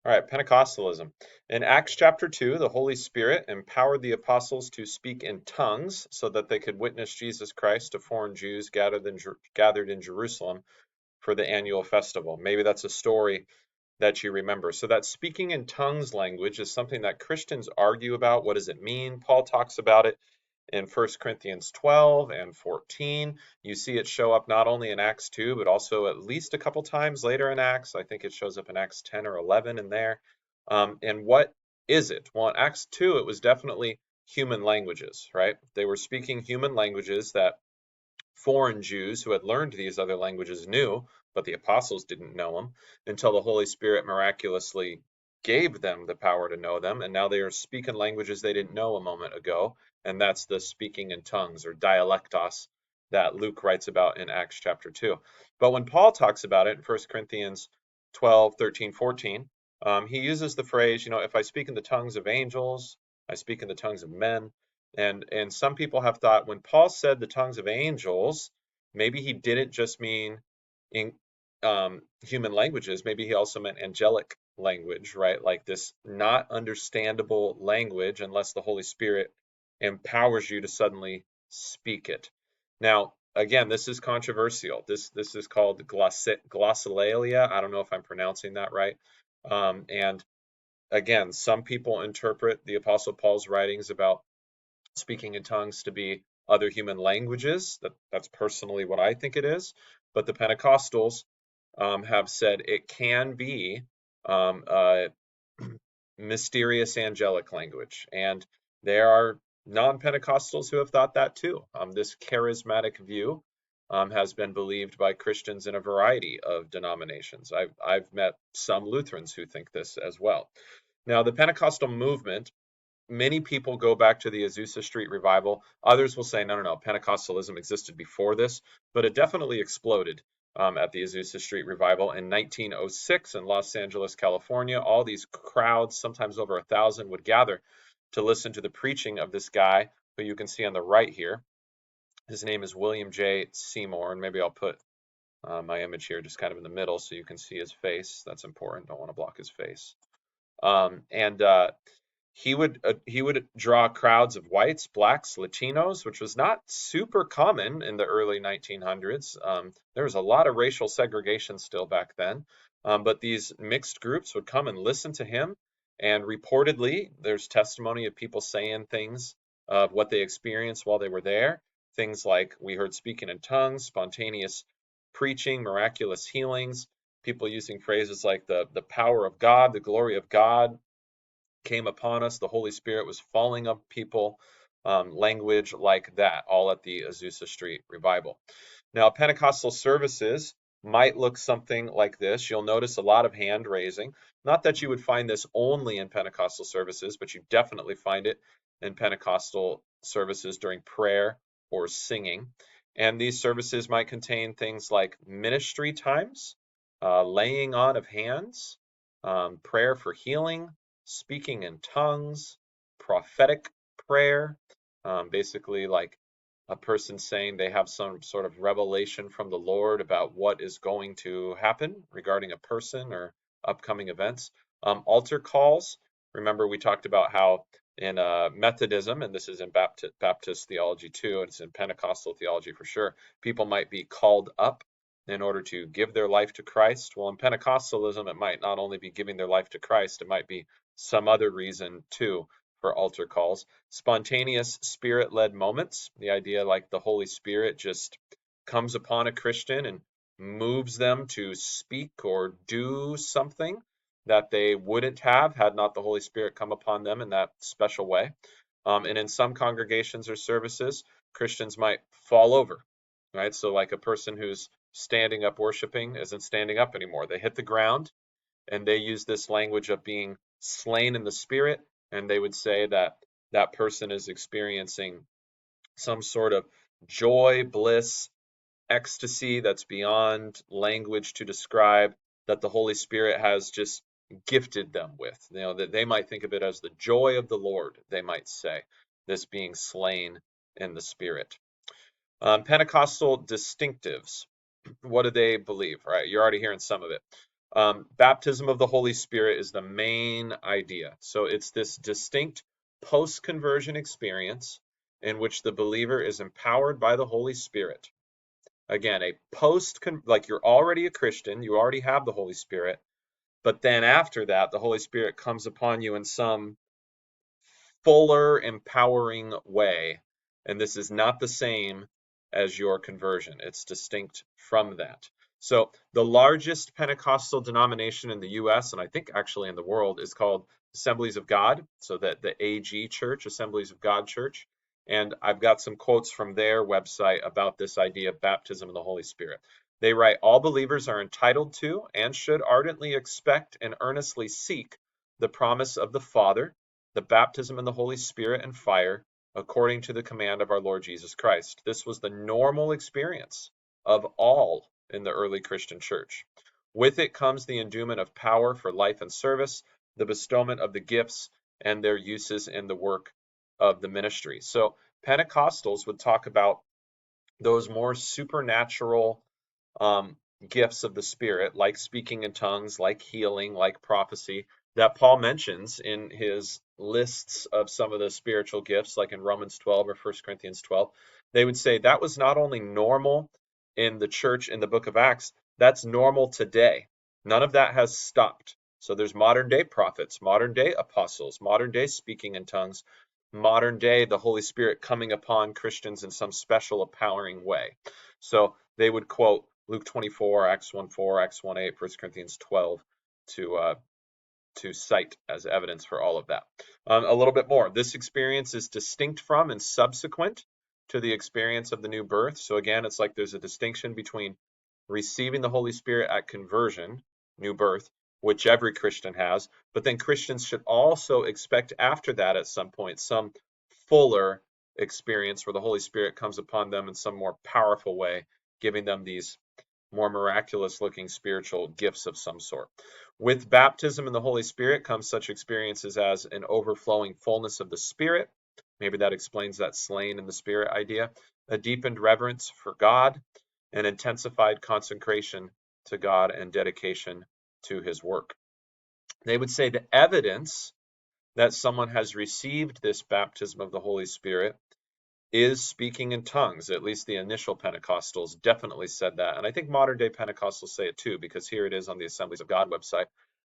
All right, Pentecostalism. In Acts chapter 2, the Holy Spirit empowered the apostles to speak in tongues so that they could witness Jesus Christ to foreign Jews gathered in Jerusalem for the annual festival. Maybe that's a story that you remember. So that speaking in tongues language is something that Christians argue about. What does it mean? Paul talks about it in 1 Corinthians 12 and 14. You see it show up not only in Acts 2, but also at least a couple times later in Acts. I think it shows up in Acts 10 or 11 in there. And what is it? Well, in Acts 2, it was definitely human languages, right? They were speaking human languages that foreign Jews who had learned these other languages knew, but the apostles didn't know them until the Holy Spirit miraculously gave them the power to know them. And now they are speaking languages they didn't know a moment ago. And that's the speaking in tongues or dialectos that Luke writes about in Acts chapter 2. But when Paul talks about it in 1 Corinthians 12, 13, 14, he uses the phrase, if I speak in the tongues of angels, I speak in the tongues of men, and some people have thought when Paul said the tongues of angels, maybe he didn't just mean in human languages. Maybe he also meant angelic language, right? Like this not understandable language unless the Holy Spirit empowers you to suddenly speak it. Now, again, this is controversial. This is called glossolalia. I don't know if I'm pronouncing that right. And again, some people interpret the Apostle Paul's writings about speaking in tongues to be other human languages. That's personally what I think it is. But the Pentecostals have said it can be a mysterious angelic language. And there are non-Pentecostals who have thought that too. This charismatic view has been believed by Christians in a variety of denominations. I've met some Lutherans who think this as well. Now, the Pentecostal movement, many people go back to the Azusa Street revival. Others will say, no, Pentecostalism existed before this, but it definitely exploded at the Azusa Street revival in 1906 in Los Angeles, California. All these crowds, sometimes over 1,000, would gather to listen to the preaching of this guy who you can see on the right here. His name is William J. Seymour, and maybe I'll put my image here just kind of in the middle so you can see his face. That's important. Don't want to block his face. And he would draw crowds of whites, blacks, Latinos, which was not super common in the early 1900s. There was a lot of racial segregation still back then, but these mixed groups would come and listen to him. And reportedly, there's testimony of people saying things of what they experienced while they were there. Things like we heard speaking in tongues, spontaneous preaching, miraculous healings, people using phrases like the power of God, the glory of God came upon us, the Holy Spirit was falling on people, language like that, all at the Azusa Street revival. Now, Pentecostal services might look something like this. You'll notice a lot of hand raising. Not that you would find this only in Pentecostal services, but you definitely find it in Pentecostal services during prayer or singing. And these services might contain things like ministry times, laying on of hands, prayer for healing, speaking in tongues, prophetic prayer, basically like a person saying they have some sort of revelation from the Lord about what is going to happen regarding a person or upcoming events. Altar calls. Remember, we talked about how in Methodism, and this is in Baptist theology too, and it's in Pentecostal theology for sure, people might be called up in order to give their life to Christ. Well, in Pentecostalism, it might not only be giving their life to Christ, it might be some other reason too for altar calls. Spontaneous spirit-led moments, the idea like the Holy Spirit just comes upon a Christian and moves them to speak or do something that they wouldn't have had not the Holy Spirit come upon them in that special way. And in some congregations or services, Christians might fall over, right? So like a person who's standing up worshiping isn't standing up anymore. They hit the ground, and they use this language of being slain in the spirit, and they would say that that person is experiencing some sort of joy, bliss, ecstasy that's beyond language to describe, that the Holy Spirit has just gifted them with. That they might think of it as the joy of the Lord, they might say, this being slain in the spirit. Pentecostal distinctives. What do they believe? Right, you're already hearing some of it. Baptism of the Holy Spirit is the main idea. So it's this distinct post-conversion experience in which the believer is empowered by the Holy Spirit. Again, like you're already a Christian, you already have the Holy Spirit, but then after that, the Holy Spirit comes upon you in some fuller, empowering way. And this is not the same as your conversion. It's distinct from that. So the largest Pentecostal denomination in the US, and I think actually in the world, is called Assemblies of God. So that the AG Church, Assemblies of God Church. And I've got some quotes from their website about this idea of baptism in the Holy Spirit. They write, all believers are entitled to and should ardently expect and earnestly seek the promise of the Father, the baptism in the Holy Spirit and fire, according to the command of our Lord Jesus Christ. This was the normal experience of all in the early Christian church. With it comes the endowment of power for life and service, the bestowment of the gifts, and their uses in the work of the ministry. So Pentecostals would talk about those more supernatural um, gifts of the Spirit, like speaking in tongues, like healing, like prophecy, that Paul mentions in his lists of some of the spiritual gifts, like in Romans 12 or 1 Corinthians 12. They would say that was not only normal in the church in the book of Acts, that's normal today. None of that has stopped. So there's modern day prophets, modern day apostles, modern day speaking in tongues, modern day the Holy Spirit coming upon Christians in some special empowering way. So they would quote Luke 24, Acts 1:4, Acts 1:8, 1 Corinthians 12 to cite as evidence for all of that. A little bit more. This experience is distinct from and subsequent to the experience of the new birth. So again, it's like there's a distinction between receiving the Holy Spirit at conversion, new birth, which every Christian has, but then Christians should also expect after that at some point some fuller experience where the Holy Spirit comes upon them in some more powerful way, giving them these more miraculous looking spiritual gifts of some sort. With baptism in the Holy Spirit comes such experiences as an overflowing fullness of the Spirit. Maybe that explains that slain in the Spirit idea. A deepened reverence for God, an intensified consecration to God, and dedication to his work. They would say the evidence that someone has received this baptism of the Holy Spirit is speaking in tongues. At least the initial Pentecostals definitely said that. And I think modern day Pentecostals say it too, because here it is on the Assemblies of God website.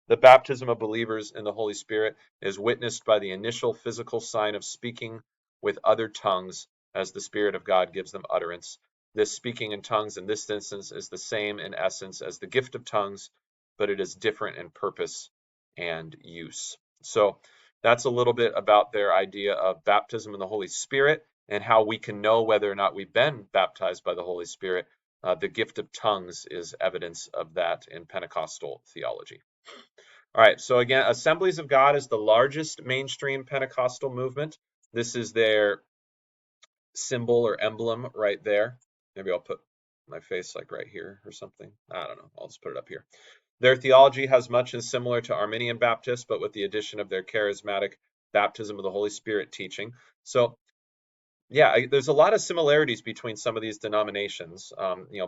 The baptism of believers in the Holy Spirit is witnessed by the initial physical sign of speaking with other tongues as the Spirit of God gives them utterance. This speaking in tongues in this instance is the same in essence as the gift of tongues, but it is different in purpose and use. So that's a little bit about their idea of baptism in the Holy Spirit and how we can know whether or not we've been baptized by the Holy Spirit. The gift of tongues is evidence of that in Pentecostal theology. All right, so again, Assemblies of God is the largest mainstream Pentecostal movement. This is their symbol or emblem right there. Maybe I'll put my face like right here or something. I don't know. I'll just put it up here. Their theology has much as similar to Arminian Baptists, but with the addition of their charismatic baptism of the Holy Spirit teaching. So yeah, there's a lot of similarities between some of these denominations.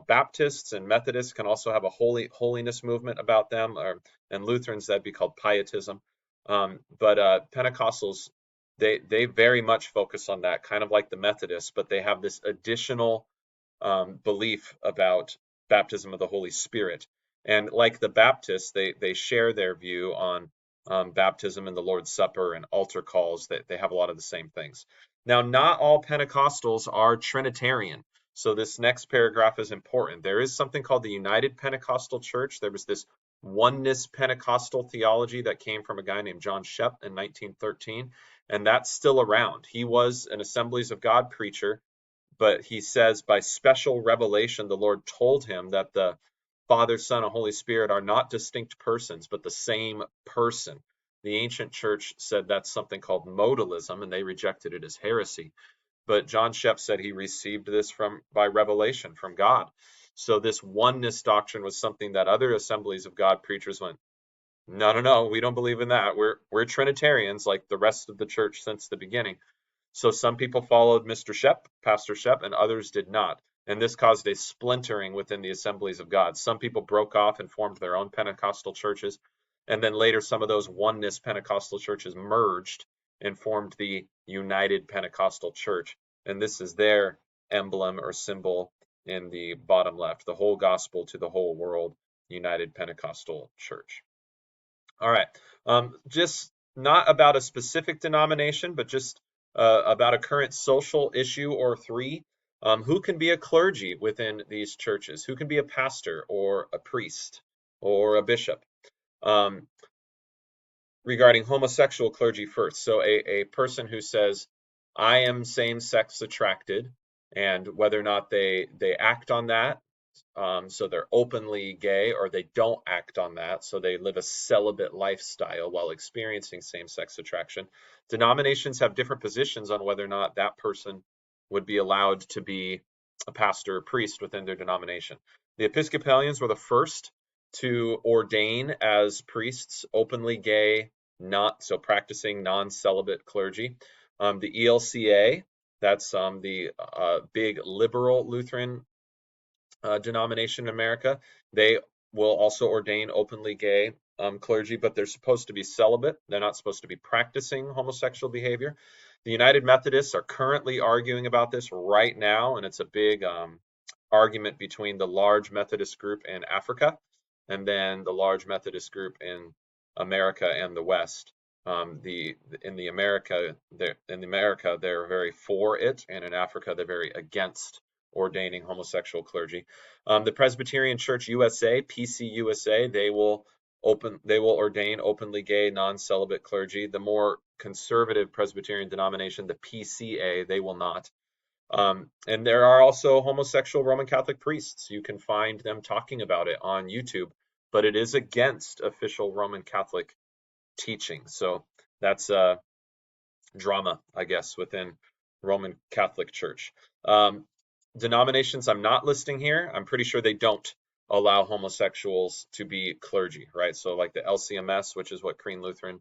Baptists and Methodists can also have a holiness movement about them, and Lutherans that'd be called pietism. But Pentecostals, they very much focus on that, kind of like the Methodists, but they have this additional belief about baptism of the Holy Spirit. And like the Baptists, they share their view on baptism in the Lord's Supper and altar calls. They have a lot of the same things. Now, not all Pentecostals are Trinitarian. So this next paragraph is important. There is something called the United Pentecostal Church. There was this oneness Pentecostal theology that came from a guy named John Shep in 1913, and that's still around. He was an Assemblies of God preacher, but he says by special revelation, the Lord told him that the Father, Son, and Holy Spirit are not distinct persons, but the same person. The ancient church said that's something called modalism, and they rejected it as heresy. But John Shep said he received this by revelation from God. So this oneness doctrine was something that other Assemblies of God preachers went, no, we don't believe in that. We're Trinitarians like the rest of the church since the beginning. So some people followed Mr. Shep, Pastor Shep, and others did not. and this caused a splintering within the Assemblies of God. Some people broke off and formed their own Pentecostal churches, and then later some of those oneness Pentecostal churches merged and formed the United Pentecostal Church. And this is their emblem or symbol in the bottom left, the whole gospel to the whole world, United Pentecostal Church. All right, just not about a specific denomination, but just about a current social issue or three. Who can be a clergy within these churches? Who can be a pastor or a priest or a bishop? Um, Regarding homosexual clergy first. So a person who says, I am same-sex attracted, and whether or not they act on that, so they're openly gay, or they don't act on that, so they live a celibate lifestyle while experiencing same-sex attraction. Denominations have different positions on whether or not that person would be allowed to be a pastor or priest within their denomination. The Episcopalians were the first to ordain as priests openly gay, not so practicing non-celibate clergy. The ELCA, that's the big liberal Lutheran denomination in America, they will also ordain openly gay clergy, but they're supposed to be celibate. They're not supposed to be practicing homosexual behavior. The United Methodists are currently arguing about this right now, and it's a big argument between the large Methodist group in Africa and then the large Methodist group in America and the West. In America they're very for it, and in Africa they're very against ordaining homosexual clergy. The Presbyterian Church USA, PCUSA, they will ordain openly gay, non-celibate clergy. The more conservative Presbyterian denomination, the PCA, they will not. And there are also homosexual Roman Catholic priests. You can find them talking about it on YouTube, but it is against official Roman Catholic teaching. So that's drama, I guess, within Roman Catholic Church. Denominations I'm not listing here, I'm pretty sure they don't allow homosexuals to be clergy, right? So like the LCMS, which is what Crean Lutheran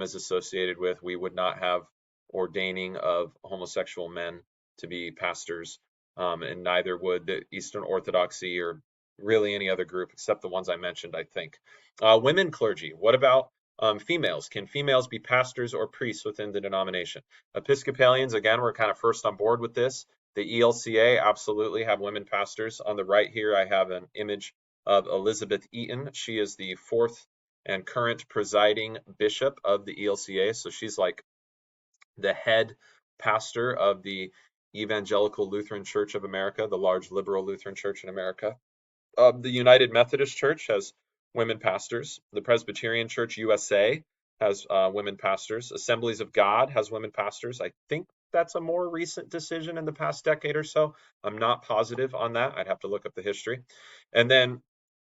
is associated with, we would not have ordaining of homosexual men to be pastors, and neither would the Eastern Orthodoxy or really any other group except the ones I mentioned, I think. Women clergy, what about females? Can females be pastors or priests within the denomination? Episcopalians, again, we're kind of first on board with this. The ELCA absolutely have women pastors. On the right here, I have an image of Elizabeth Eaton. She is the fourth and current presiding bishop of the ELCA. So she's like the head pastor of the Evangelical Lutheran Church of America, the large liberal Lutheran church in America. The United Methodist Church has women pastors. The Presbyterian Church USA has women pastors. Assemblies of God has women pastors. I think that's a more recent decision in the past decade or so. I'm not positive on that. I'd have to look up the history. And then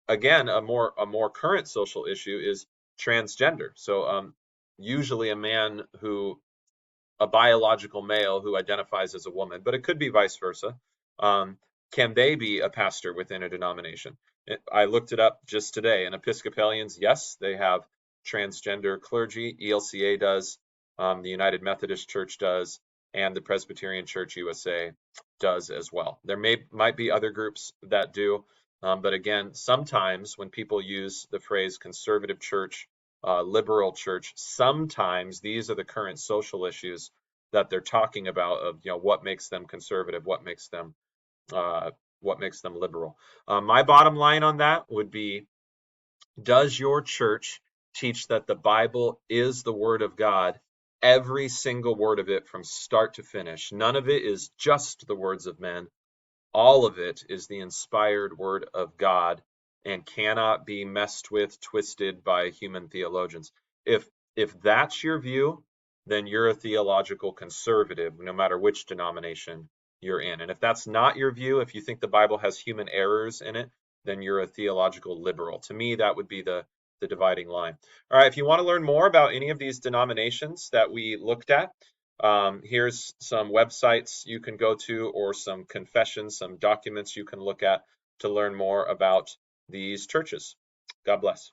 again, a more current social issue is transgender. So usually a biological male who identifies as a woman, but it could be vice versa. Can they be a pastor within a denomination? I looked it up just today, and Episcopalians, yes, they have transgender clergy. ELCA does, the United Methodist Church does, and the Presbyterian Church USA does as well. There might be other groups that do, but again, sometimes when people use the phrase conservative church, liberal church, sometimes these are the current social issues that they're talking about of, what makes them conservative, what makes them liberal. My bottom line on that would be, does your church teach that the Bible is the Word of God? Every single word of it from start to finish. None of it is just the words of men. All of it is the inspired Word of God and cannot be messed with, twisted by human theologians. If that's your view, then you're a theological conservative, no matter which denomination you're in. And if that's not your view, if you think the Bible has human errors in it, then you're a theological liberal. To me, that would be the dividing line. All right, if you want to learn more about any of these denominations that we looked at, here's some websites you can go to, or some confessions, some documents you can look at to learn more about these churches. God bless.